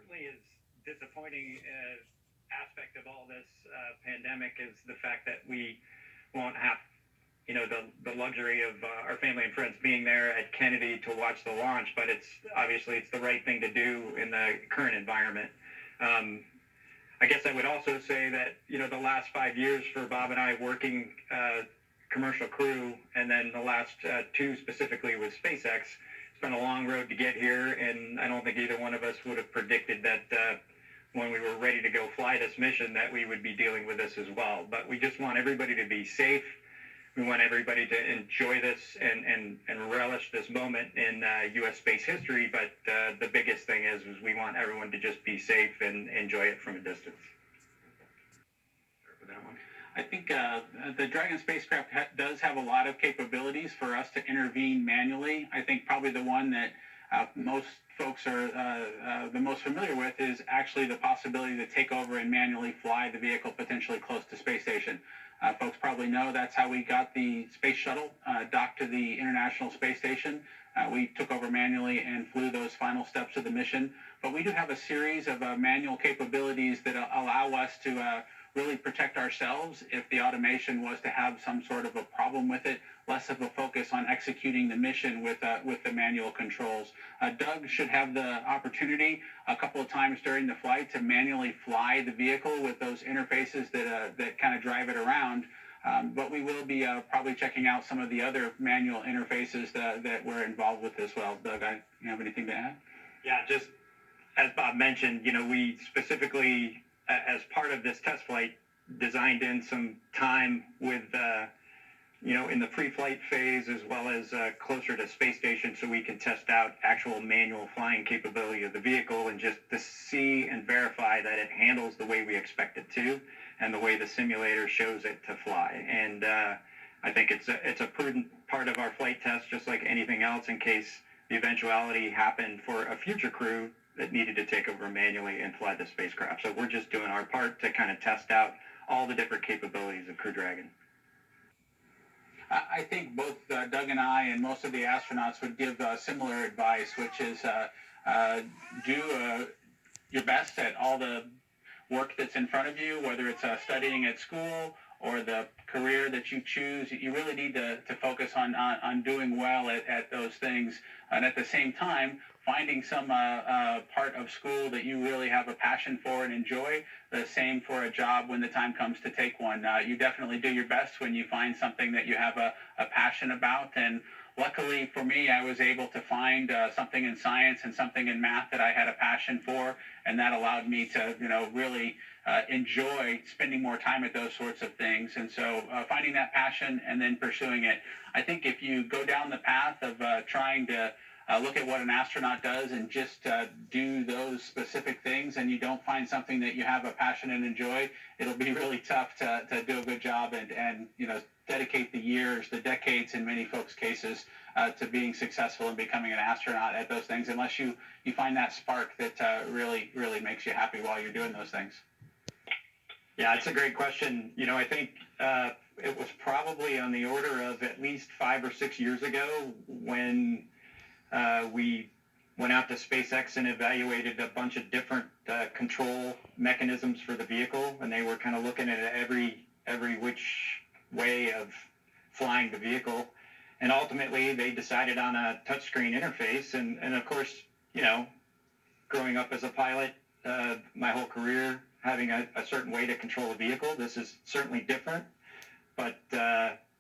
certainly is disappointing aspect of all this pandemic is the fact that we won't have the luxury of our family and friends being there at Kennedy to watch the launch, but it's the right thing to do in the current environment. I guess I would also say that the last 5 years for Bob and I working commercial crew, and then the last two specifically with SpaceX, it's been a long road to get here, and I don't think either one of us would have predicted that when we were ready to go fly this mission that we would be dealing with this as well. But we just want everybody to be safe. We want everybody to enjoy this and relish this moment in U.S. space history. But the biggest thing is we want everyone to just be safe and enjoy it from a distance. For that one, I think the Dragon spacecraft does have a lot of capabilities for us to intervene manually. I think probably the one that most folks are the most familiar with is actually the possibility to take over and manually fly the vehicle potentially close to space station. Folks probably know that's how we got the space shuttle docked to the International Space Station. We took over manually and flew those final steps of the mission. But we do have a series of manual capabilities that allow us to really protect ourselves if the automation was to have some sort of a problem with it, less of a focus on executing the mission with the manual controls. Doug should have the opportunity a couple of times during the flight to manually fly the vehicle with those interfaces that kind of drive it around. But we will be probably checking out some of the other manual interfaces that we're involved with as well. Doug, you have anything to add? Yeah, just as Bob mentioned, we specifically, as part of this test flight, designed in some time with, in the pre-flight phase as well as closer to space station so we can test out actual manual flying capability of the vehicle and just to see and verify that it handles the way we expect it to and the way the simulator shows it to fly. And I think it's a prudent part of our flight test, just like anything else, in case the eventuality happened for a future crew that needed to take over manually and fly the spacecraft. So we're just doing our part to kind of test out all the different capabilities of Crew Dragon. I think both Doug and I and most of the astronauts would give similar advice, which is do your best at all the work that's in front of you, whether it's studying at school or the career that you choose. You really need to focus on doing well at those things. And at the same time, finding some part of school that you really have a passion for and enjoy. The same for a job when the time comes to take one. You definitely do your best when you find something that you have a passion about. And luckily for me, I was able to find something in science and something in math that I had a passion for, and that allowed me to, really enjoy spending more time at those sorts of things. And so finding that passion and then pursuing it. I think if you go down the path of trying to look at what an astronaut does and just do those specific things, and you don't find something that you have a passion and enjoy, it'll be really tough to do a good job and dedicate the years, the decades in many folks' cases to being successful and becoming an astronaut at those things, unless you find that spark that really makes you happy while you're doing those things. Yeah, it's a great question. I think it was probably on the order of at least 5 or 6 years ago when we went out to SpaceX and evaluated a bunch of different control mechanisms for the vehicle, and they were kind of looking at every which way of flying the vehicle. And ultimately, they decided on a touchscreen interface. And of course, growing up as a pilot, my whole career, having a certain way to control a vehicle, this is certainly different. But,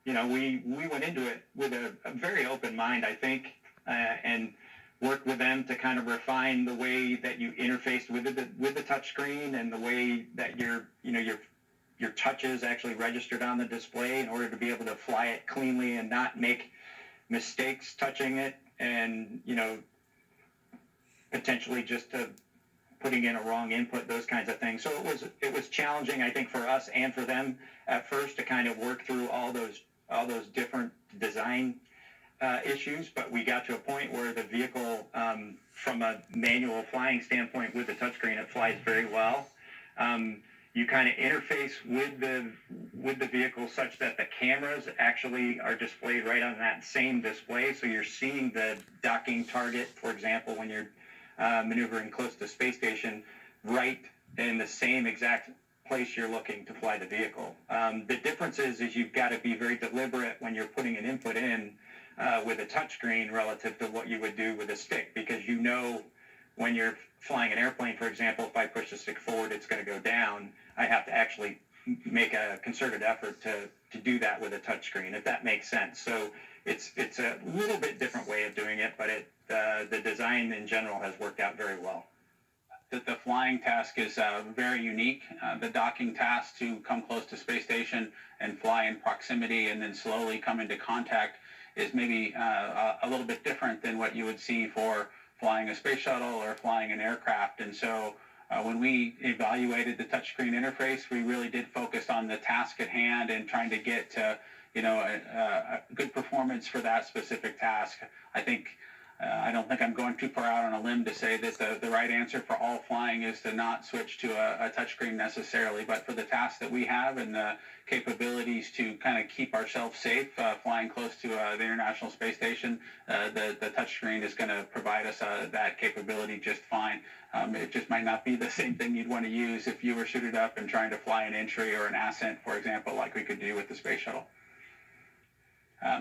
we went into it with a very open mind, I think, and worked with them to kind of refine the way that you interfaced with the touchscreen and the way that your touches actually registered on the display in order to be able to fly it cleanly and not make mistakes touching it and, potentially just putting in a wrong input, those kinds of things. So it was challenging, I think, for us and for them at first to kind of work through all those different design issues, but we got to a point where the vehicle, from a manual flying standpoint with the touchscreen, it flies very well. You kind of interface with the vehicle such that the cameras actually are displayed right on that same display, so you're seeing the docking target, for example, when you're maneuvering close to space station. right in the same exact place you're looking to fly the vehicle. The difference is you've got to be very deliberate when you're putting an input in with a touchscreen relative to what you would do with a stick, because you know when you're flying an airplane, for example, if I push the stick forward, it's going to go down. I have to actually make a concerted effort to do that with a touchscreen, if that makes sense. So it's a little bit different way of doing it, but the design in general has worked out very well. The flying task is very unique. The docking task to come close to space station and fly in proximity and then slowly come into contact is maybe a little bit different than what you would see for flying a space shuttle or flying an aircraft. And so when we evaluated the touchscreen interface, we really did focus on the task at hand and trying to get to, a good performance for that specific task. I don't think I'm going too far out on a limb to say that the right answer for all flying is to not switch to a touchscreen necessarily, but for the tasks that we have and the capabilities to kind of keep ourselves safe flying close to the International Space Station, the touchscreen is going to provide us that capability just fine. It just might not be the same thing you'd want to use if you were suited up and trying to fly an entry or an ascent, for example, like we could do with the space shuttle.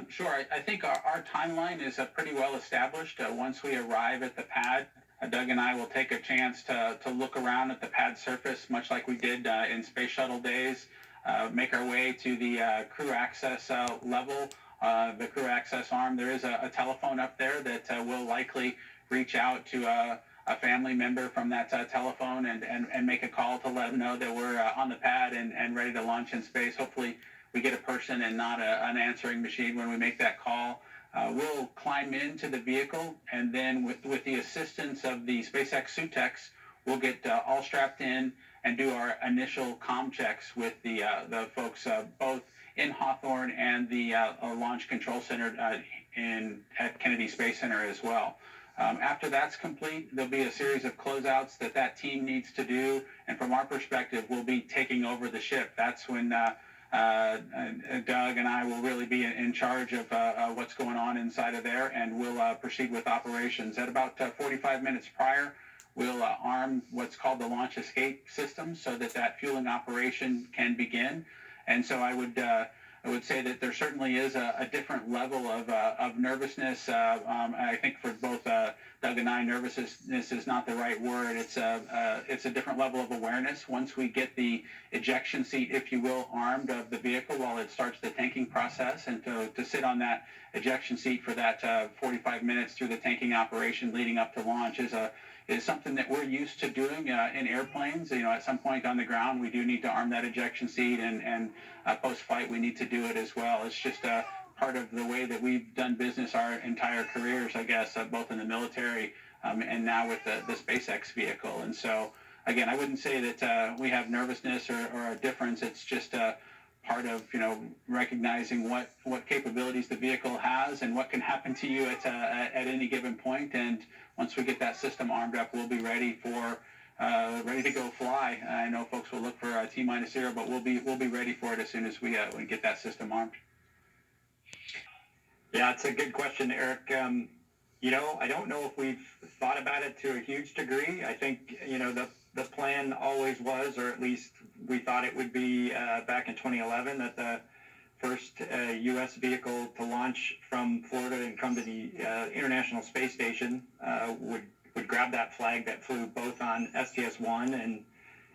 Sure. I think our timeline is pretty well established. Once we arrive at the pad, Doug and I will take a chance to look around at the pad surface, much like we did in Space Shuttle days, make our way to the crew access level, the crew access arm. There is a telephone up there that will likely reach out to a family member from that telephone and make a call to let them know that we're on the pad and ready to launch in space. Hopefully we get a person and not an answering machine when we make that call. We'll climb into the vehicle, and then with the assistance of the SpaceX suit techs, we'll get all strapped in and do our initial comm checks with the folks both in Hawthorne and the Launch Control Center at Kennedy Space Center as well. After that's complete, there'll be a series of closeouts that team needs to do, and from our perspective, we'll be taking over the ship. That's when Doug and I will really be in charge of what's going on inside of there, and we'll proceed with operations. At about 45 minutes prior, we'll arm what's called the launch escape system so that fueling operation can begin. And so I would say that there certainly is a different level of nervousness. I think for both Doug and I, nervousness is not the right word. It's a different level of awareness. Once we get the ejection seat, if you will, armed of the vehicle while it starts the tanking process, and to sit on that ejection seat for that 45 minutes through the tanking operation leading up to launch is something that we're used to doing in airplanes. At some point on the ground, we do need to arm that ejection seat, and post-flight, we need to do it as well. It's just part of the way that we've done business our entire careers, I guess, both in the military and now with the SpaceX vehicle. And so, again, I wouldn't say that we have nervousness or a difference. It's just part of recognizing what capabilities the vehicle has and what can happen to you at any given point. And once we get that system armed up, we'll be ready to go fly. I know folks will look for T-0, but we'll be ready for it as soon as we get that system armed. Yeah, it's a good question, Eric. I don't know if we've thought about it to a huge degree. I think the plan always was, or at least we thought it would be back in 2011, that the first U.S. vehicle to launch from Florida and come to the International Space Station would grab that flag that flew both on STS-1 and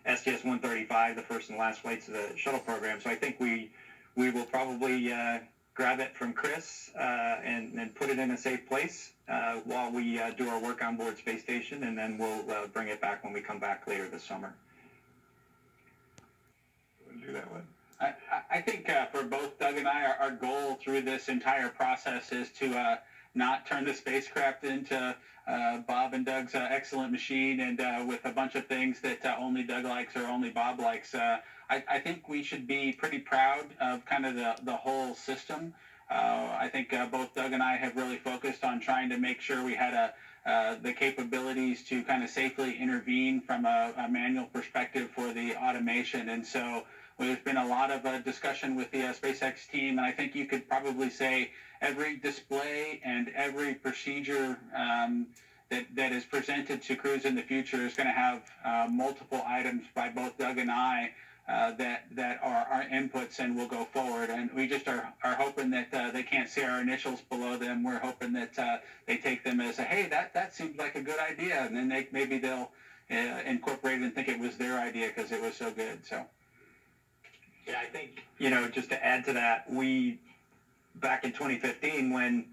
STS-135, the first and last flights of the shuttle program. So I think we will probably grab it from Chris and put it in a safe place while we do our work on board Space Station, and then we'll bring it back when we come back later this summer. We'll do that one. I think for both Doug and I, our goal through this entire process is to not turn the spacecraft into Bob and Doug's excellent machine and with a bunch of things that only Doug likes or only Bob likes. I think we should be pretty proud of kind of the whole system. I think both Doug and I have really focused on trying to make sure we had the capabilities to kind of safely intervene from a manual perspective for the automation. And so there's been a lot of discussion with the SpaceX team, and I think you could probably say every display and every procedure that is presented to crews in the future is going to have multiple items by both Doug and I that are our inputs and will go forward. And we just are hoping that they can't see our initials below them. We're hoping that they take them as hey, that seems like a good idea, and then maybe they'll incorporate it and think it was their idea because it was so good. So. Yeah, I think, just to add to that, back in 2015, when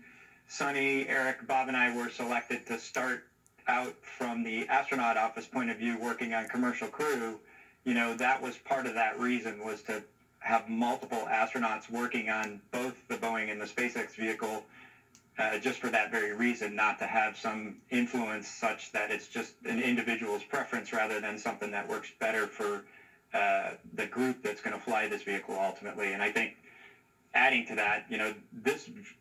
Sonny, Eric, Bob, and I were selected to start out from the astronaut office point of view working on commercial crew, that was part of that reason, was to have multiple astronauts working on both the Boeing and the SpaceX vehicle, just for that very reason, not to have some influence such that it's just an individual's preference rather than something that works better for the group that's going to fly this vehicle ultimately. And I think adding to that,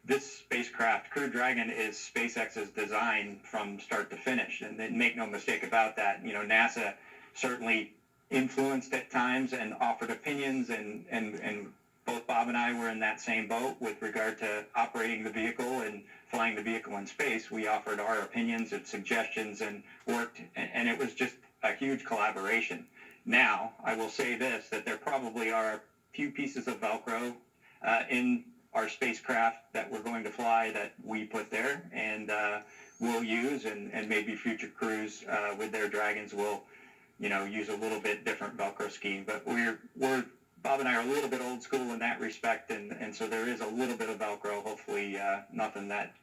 this spacecraft, Crew Dragon, is SpaceX's design from start to finish. And then make no mistake about that, NASA certainly influenced at times and offered opinions, and both Bob and I were in that same boat with regard to operating the vehicle and flying the vehicle in space. We offered our opinions and suggestions and worked, and it was just a huge collaboration. Now, I will say this, that there probably are a few pieces of Velcro in our spacecraft that we're going to fly that we put there and we'll use, and maybe future crews with their Dragons will, use a little bit different Velcro scheme. But Bob and I are a little bit old school in that respect, and so there is a little bit of Velcro, hopefully nothing that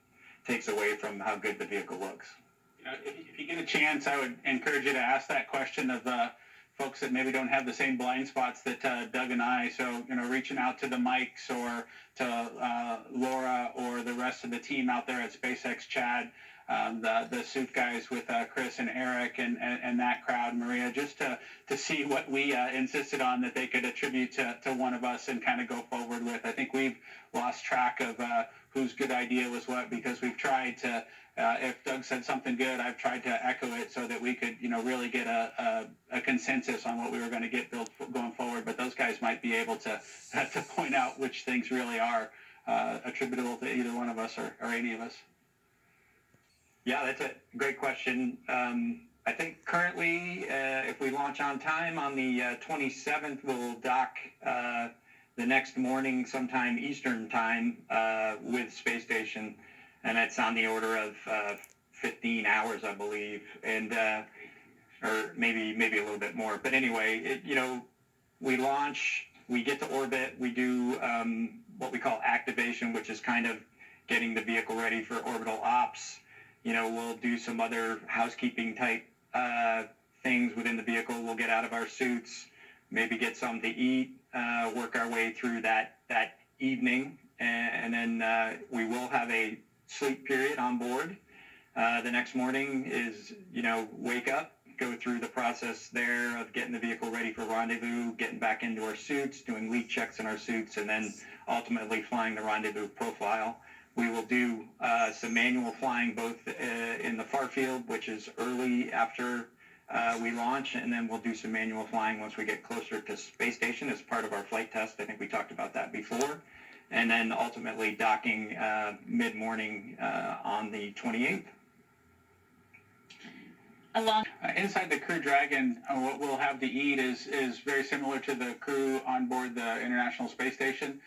takes away from how good the vehicle looks. If you get a chance, I would encourage you to ask that question of folks that maybe don't have the same blind spots that Doug and I. So, reaching out to the Mikes or to Laura or the rest of the team out there at SpaceX, Chad, the suit guys with Chris and Eric and that crowd, Maria, just to see what we insisted on that they could attribute to one of us and kind of go forward with. I think we've lost track of whose good idea was what, because we've tried to, if Doug said something good, I've tried to echo it so that we could, really get a consensus on what we were going to get built going forward. But those guys might be able to point out which things really are attributable to either one of us or any of us. Yeah, that's a great question. I think currently, if we launch on time on the 27th, we'll dock the next morning sometime Eastern time with Space Station, and that's on the order of 15 hours, I believe, and or maybe a little bit more. But anyway, we launch, we get to orbit, we do what we call activation, which is kind of getting the vehicle ready for orbital ops. We'll do some other housekeeping type things within the vehicle. We'll get out of our suits, maybe get something to eat, work our way through that evening, and then we will have a sleep period on board. The next morning is, wake up, go through the process there of getting the vehicle ready for rendezvous, getting back into our suits, doing leak checks in our suits, and then ultimately flying the rendezvous profile. We will do some manual flying both in the far field, which is early after we launch, and then we'll do some manual flying once we get closer to Space Station as part of our flight test. I think we talked about that before. And then ultimately docking mid-morning on the 28th. Inside the Crew Dragon, what we'll have to eat is very similar to the crew on board the International Space Station.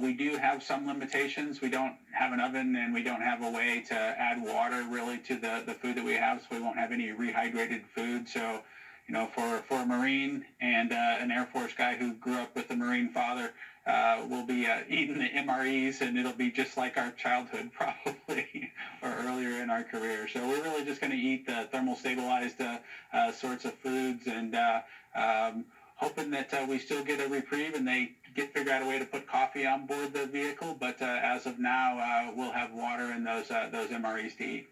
We do have some limitations. We don't have an oven, and we don't have a way to add water really to the food that we have, so we won't have any rehydrated food. So, for a Marine and an Air Force guy who grew up with a Marine father, we'll be eating the MREs, and it'll be just like our childhood probably, or earlier in our career. So we're really just going to eat the thermal stabilized sorts of foods, and hoping that we still get a reprieve and they figure out a way to put coffee on board the vehicle. But as of now, we'll have water and those MREs to eat.